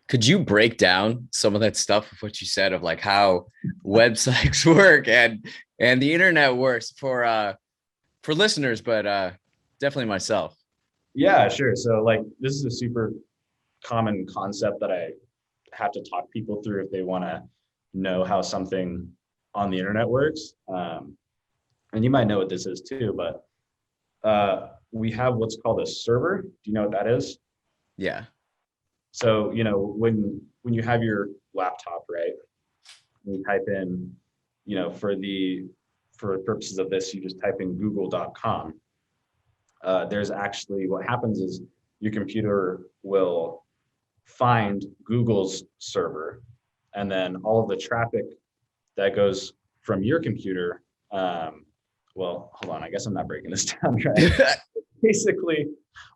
Could you break down some of that stuff of what you said of like how websites work and the internet works for listeners, but definitely myself. Yeah, sure. So like this is a super common concept that I have to talk people through if they want to know how something on the internet works. And you might know what this is too, but we have what's called a server. Do you know what that is? Yeah. So, when you have your laptop, right? You type in, for purposes of this, you just type in google.com. There's actually what happens is your computer will find Google's server, and then all of the traffic that goes from your computer. Well, hold on, I guess I'm not breaking this down right. Basically,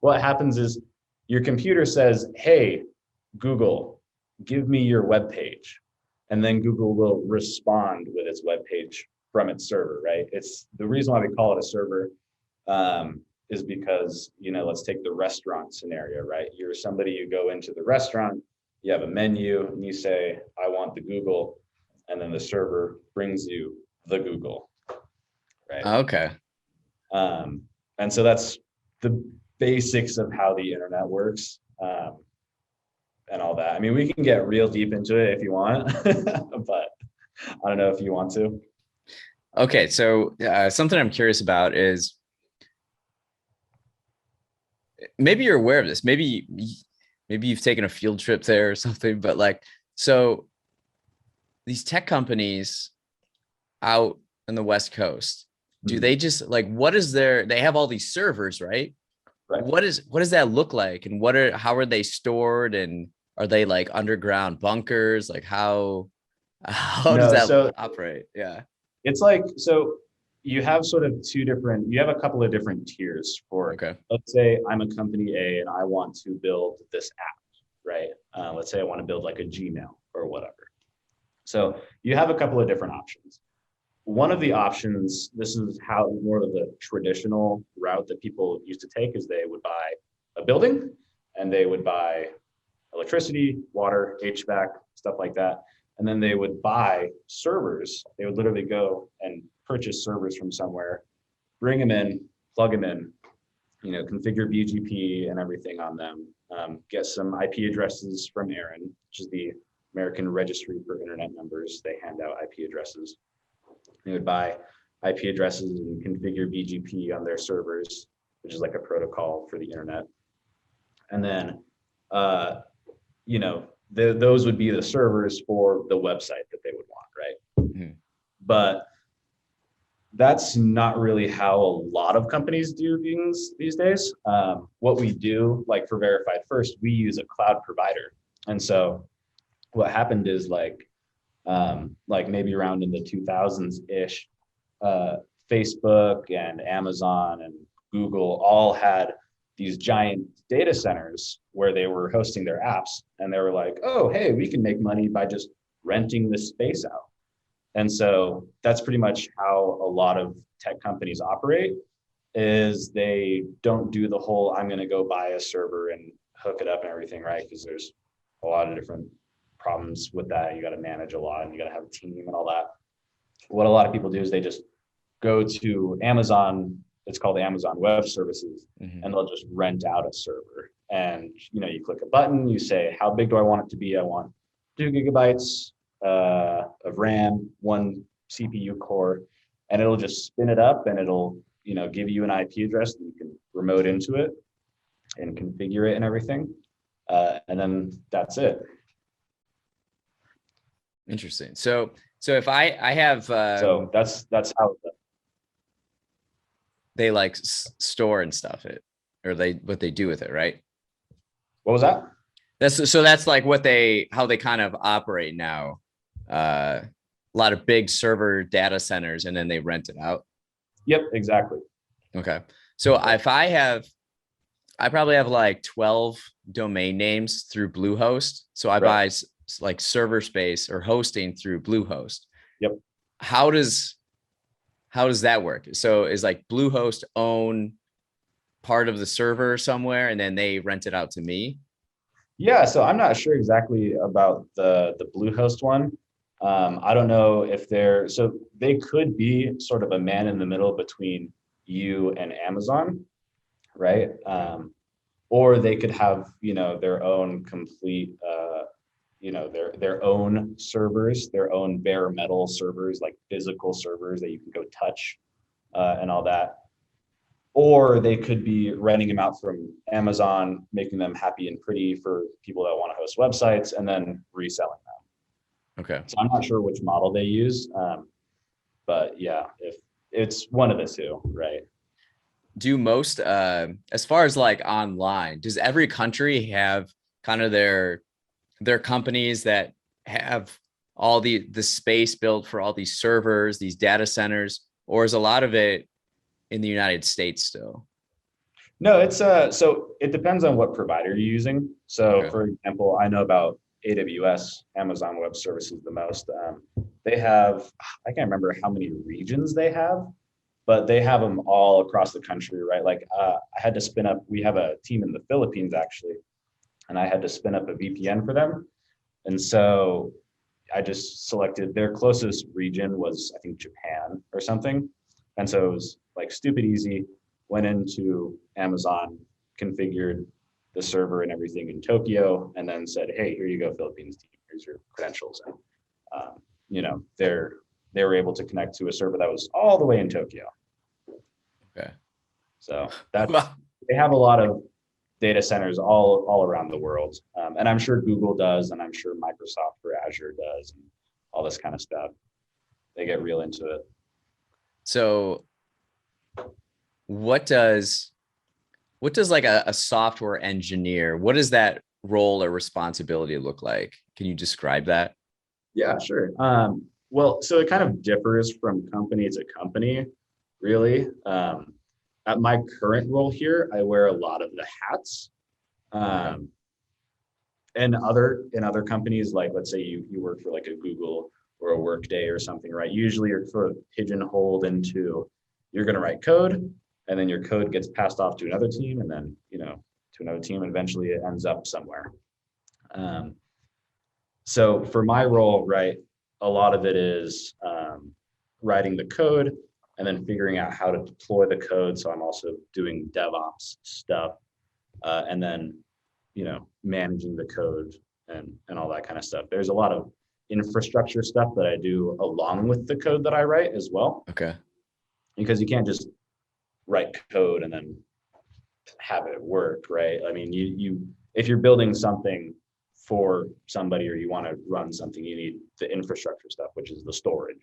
what happens is your computer says, "Hey, Google, give me your web page," and then Google will respond with its web page from its server. Right? It's the reason why we call it a server. Is because, let's take the restaurant scenario, right? You're somebody, you go into the restaurant, you have a menu, and you say, I want the Google, and then the server brings you the Google, right? Okay. And so that's the basics of how the internet works, and all that. I mean, we can get real deep into it if you want, but I don't know if you want to. Okay. So something I'm curious about is maybe you're aware of this. Maybe you've taken a field trip there or something, but like, so these tech companies out on the West Coast, do they just like, what is they have all these servers, right? Right. What does that look like? And how are they stored? And are they like underground bunkers? Like how does No, that so operate? Yeah. it's like, so you have sort of you have a couple of different tiers for, Okay. let's say I'm a company A and I want to build this app, right? Let's say I want to build like a Gmail or whatever. So you have a couple of different options. One of the options, this is how more of the traditional route that people used to take, is they would buy a building and they would buy electricity, water, HVAC, stuff like that. And then they would buy servers. They would literally go and purchase servers from somewhere, bring them in, plug them in, configure BGP and everything on them, get some IP addresses from ARIN, which is the American Registry for Internet Numbers. They hand out IP addresses. They would buy IP addresses and configure BGP on their servers, which is like a protocol for the internet. And then, those would be the servers for the website that they would want, right? Mhm. But that's not really how a lot of companies do things these days. What we do, like for Verified First, we use a cloud provider. And so what happened is like maybe around in the 2000s-ish, Facebook and Amazon and Google all had these giant data centers where they were hosting their apps. And they were like, oh, hey, we can make money by just renting this space out. And so that's pretty much how a lot of tech companies operate, is they don't do the whole, I'm going to go buy a server and hook it up and everything, right? Because there's a lot of different problems with that. You got to manage a lot and you got to have a team and all that. What a lot of people do is they just go to Amazon. It's called Amazon Web Services, and they'll just rent out a server. And you click a button, you say, how big do I want it to be? I want 2 gigabytes of RAM, 1 CPU core, and it'll just spin it up and it'll give you an IP address that you can remote into it and configure it and everything. And then that's it. Interesting. So if I have so that's how they like store and stuff it, or what they do with it, right? What was that? That's like how they kind of operate now. A lot of big server data centers, and then they rent it out. Yep, exactly. Okay. So if I probably have like 12 domain names through Bluehost. So I buy like server space or hosting through Bluehost. Yep. How does that work? So is like Bluehost own part of the server somewhere and then they rent it out to me? Yeah, so I'm not sure exactly about the Bluehost one. I don't know if they're so they could be sort of a man in the middle between you and Amazon, right? Or they could have, their own complete, their own servers, their own bare metal servers, like physical servers that you can go touch, and all that. Or they could be renting them out from Amazon, making them happy and pretty for people that want to host websites, and then reselling them. Okay. So I'm not sure which model they use, but yeah, if it's one of the two, right? Do most as far as like online, does every country have kind of their companies that have all the space built for all these servers, these data centers, or is a lot of it in the United States still? No, it's so it depends on what provider you're using. So Okay. for example, I know about AWS, Amazon Web Services the most. They have, I can't remember how many regions they have, but they have them all across the country, right? Like I had to spin up, we have a team in the Philippines actually, and I had to spin up a VPN for them. And so I just selected their closest region was, I think, Japan or something. And so it was like stupid easy. Went into Amazon, configured the server and everything in Tokyo, and then said, "Hey, here you go, Philippines team. Here's your credentials." And they were able to connect to a server that was all the way in Tokyo. Okay. So that Well, they have a lot of data centers all around the world, and I'm sure Google does, and I'm sure Microsoft for Azure does, and all this kind of stuff. They get real into it. so what does like a software engineer, what does that role or responsibility look like? Can you describe that? Yeah, sure. Well, so it kind of differs from company to company, really. At my current role here, I wear a lot of the hats. Okay. Um, and in other companies, like let's say you work for like a Google or a Workday or something, right? Usually you're sort of pigeonholed into you're going to write code, and then your code gets passed off to another team, and then to another team, and eventually it ends up somewhere. Um, so for my role, right, a lot of it is writing the code and then figuring out how to deploy the code. So I'm also doing DevOps stuff, and then managing the code and all that kind of stuff. There's a lot of infrastructure stuff that I do along with the code that I write as well, Okay. because you can't just write code and then have it work, right? I mean, you if you're building something for somebody or you want to run something, you need the infrastructure stuff, which is the storage,